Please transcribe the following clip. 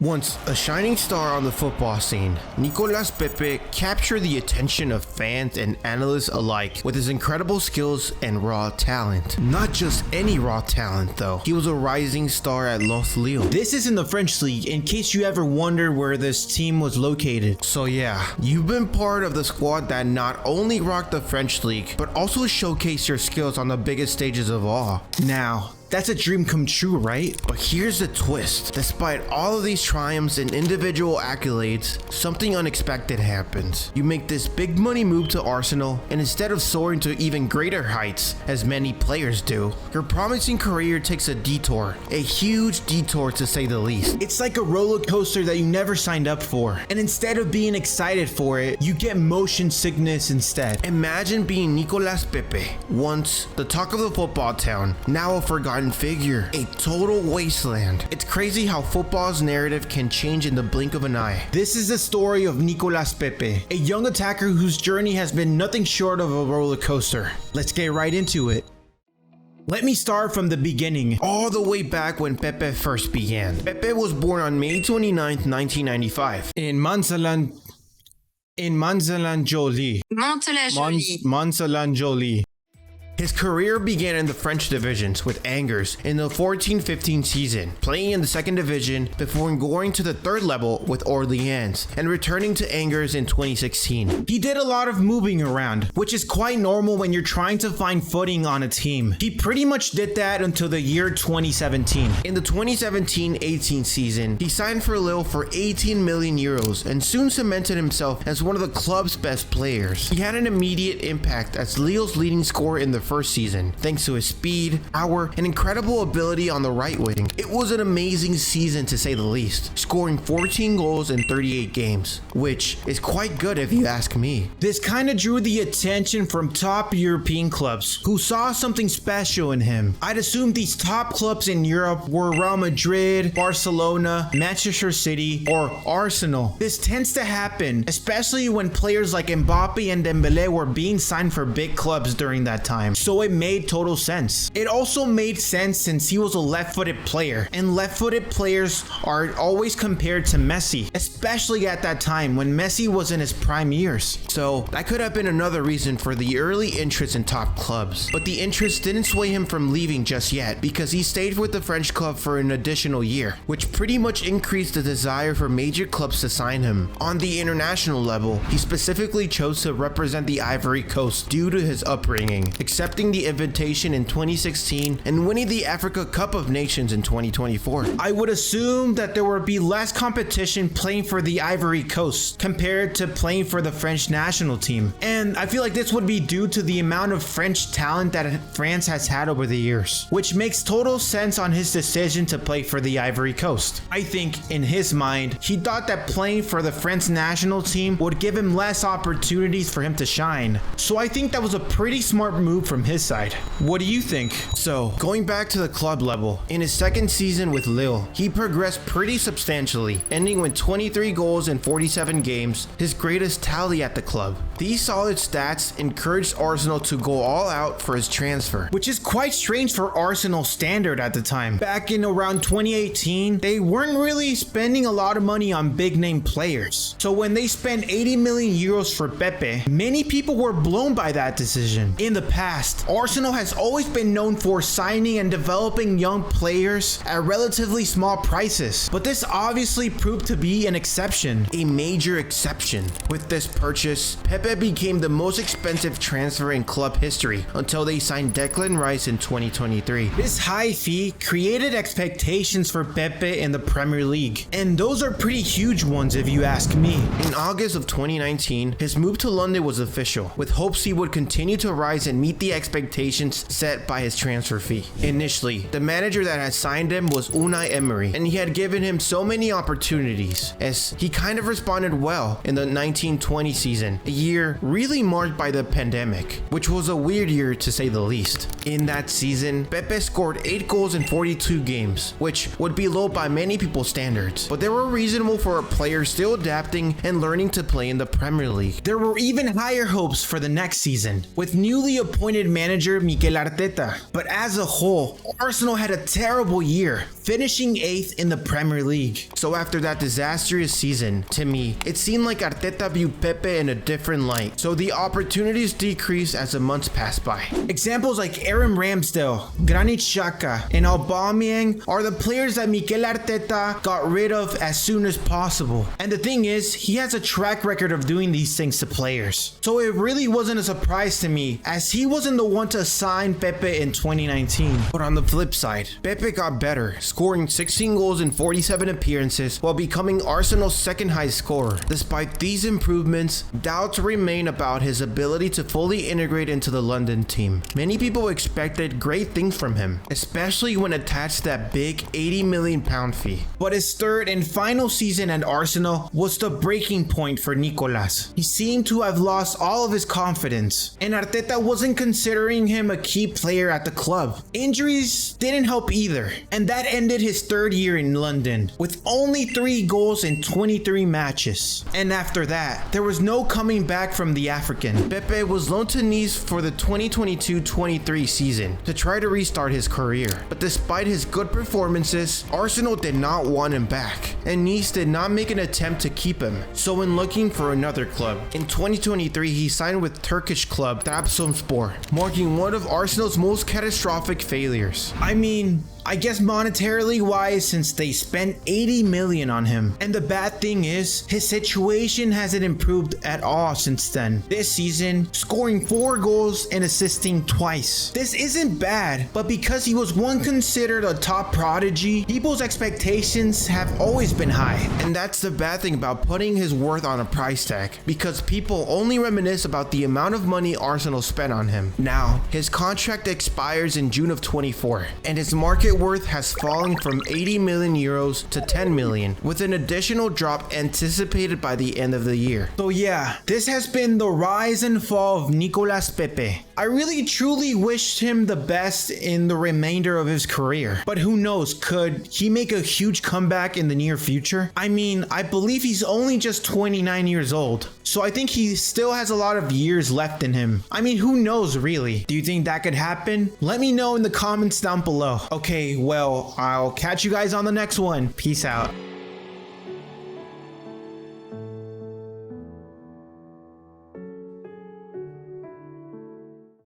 Once a shining star on the football scene, Nicolas Pepe captured the attention of fans and analysts alike with his incredible skills and raw talent. Not just any raw talent though, he was a rising star at Los Lille. This is in the French league, in case you ever wondered where this team was located. So yeah, you've been part of the squad that not only rocked the French league, but also showcased your skills on the biggest stages of all. Now, that's a dream come true, right? But here's the twist. Despite all of these triumphs and individual accolades, something unexpected happens. You make this big money move to Arsenal, and instead of soaring to even greater heights, as many players do, your promising career takes a detour. A huge detour to say the least. It's like a roller coaster that you never signed up for. And instead of being excited for it, you get motion sickness instead. Imagine being Nicolas Pepe, once the talk of the football town, now a forgotten figure, a total wasteland. It's crazy how football's narrative can change in the blink of an eye. This is the story of Nicolas Pepe, a young attacker whose journey has been nothing short of a roller coaster. Let's get right into it. Let me start from the beginning. All the way back when Pepe first began. Pepe was born on May 29th, 1995. In Mantes-la-Jolie. Mantes-la-Jolie. His career began in the French divisions with Angers in the 14-15 season, playing in the second division before going to the third level with Orleans and returning to Angers in 2016. He did a lot of moving around, which is quite normal when you're trying to find footing on a team. He pretty much did that until the year 2017. In the 2017-18 season, he signed for Lille for 18 million euros and soon cemented himself as one of the club's best players. He had an immediate impact as Lille's leading scorer in the first season, thanks to his speed, power, and incredible ability on the right wing. It was an amazing season to say the least, scoring 14 goals in 38 games, which is quite good if you ask me. This kind of drew the attention from top European clubs who saw something special in him. I'd assume these top clubs in Europe were Real Madrid, Barcelona, Manchester City, or Arsenal. This tends to happen, especially when players like Mbappe and Dembele were being signed for big clubs during that time. So it made total sense. It also made sense since he was a left-footed player, and left-footed players are always compared to Messi, especially at that time when Messi was in his prime years. So that could have been another reason for the early interest in top clubs. But the interest didn't sway him from leaving just yet, because he stayed with the French club for an additional year, which pretty much increased the desire for major clubs to sign him. On the international level, he specifically chose to represent the Ivory Coast due to his upbringing, accepting the invitation in 2016 and winning the Africa Cup of Nations in 2024. I would assume that there would be less competition playing for the Ivory Coast compared to playing for the French national team. And I feel like this would be due to the amount of French talent that France has had over the years, which makes total sense on his decision to play for the Ivory Coast. I think in his mind, he thought that playing for the French national team would give him less opportunities for him to shine. So I think that was a pretty smart move from his side. What do you think? So, going back to the club level, in his second season with Lille, he progressed pretty substantially, ending with 23 goals in 47 games, his greatest tally at the club. These solid stats encouraged Arsenal to go all out for his transfer, which is quite strange for Arsenal's standard at the time. Back in around 2018, they weren't really spending a lot of money on big name players. So when they spent 80 million euros for Pepe, many people were blown by that decision. In the past, Arsenal has always been known for signing and developing young players at relatively small prices, but this obviously proved to be an exception. A major exception. With this purchase, Pepe became the most expensive transfer in club history until they signed Declan Rice in 2023. This high fee created expectations for Pepe in the Premier League, and those are pretty huge ones if you ask me. In August of 2019, his move to London was official, with hopes he would continue to rise and meet the expectations set by his transfer fee. Initially, the manager that had signed him was Unai Emery, and he had given him so many opportunities, as he kind of responded well in the 1920 season, a year year really marked by the pandemic, which was a weird year to say the least. In that season, Pepe scored 8 goals in 42 games, which would be low by many people's standards, but they were reasonable for a player still adapting and learning to play in the Premier League. There were even higher hopes for the next season, with newly appointed manager Mikel Arteta. But as a whole, Arsenal had a terrible year, finishing 8th in the Premier League. So after that disastrous season, to me, it seemed like Arteta viewed Pepe in a different light, so the opportunities decreased as the months passed by. Examples like Aaron Ramsdale, Granit Xhaka, and Aubameyang are the players that Mikel Arteta got rid of as soon as possible. And the thing is, he has a track record of doing these things to players. So it really wasn't a surprise to me, as he wasn't the one to sign Pepe in 2019. But on the flip side, Pepe got better, scoring 16 goals in 47 appearances while becoming Arsenal's second highest scorer. Despite these improvements, doubts remain about his ability to fully integrate into the London team. Many people expected great things from him, especially when attached to that big £80 million fee. But his third and final season at Arsenal was the breaking point for Nicolas. He seemed to have lost all of his confidence, and Arteta wasn't considering him a key player at the club. Injuries didn't help either, and that ended his third year in London with only 3 goals in 23 matches. And after that, there was no coming back from the African. Pepe was loaned to Nice for the 2022-23 season to try to restart his career. But despite his good performances, Arsenal did not want him back, and Nice did not make an attempt to keep him. So when looking for another club, in 2023 he signed with Turkish club Trabzonspor, marking one of Arsenal's most catastrophic failures. I guess monetarily wise, since they spent 80 million on him. And the bad thing is, his situation hasn't improved at all since then. This season, scoring 4 goals and assisting twice. This isn't bad, but because he was once considered a top prodigy, people's expectations have always been high. And that's the bad thing about putting his worth on a price tag, because people only reminisce about the amount of money Arsenal spent on him. Now, his contract expires in June of 24, and his market worth has fallen from 80 million euros to 10 million, with an additional drop anticipated by the end of the year. So yeah, this has been the rise and fall of Nicolas Pepe. I really truly wished him the best in the remainder of his career, but who knows, could he make a huge comeback in the near future? I believe he's only just 29 years old, so I think he still has a lot of years left in him. Who knows really? Do you think that could happen? Let me know in the comments down below. Okay, well, I'll catch you guys on the next one. Peace out.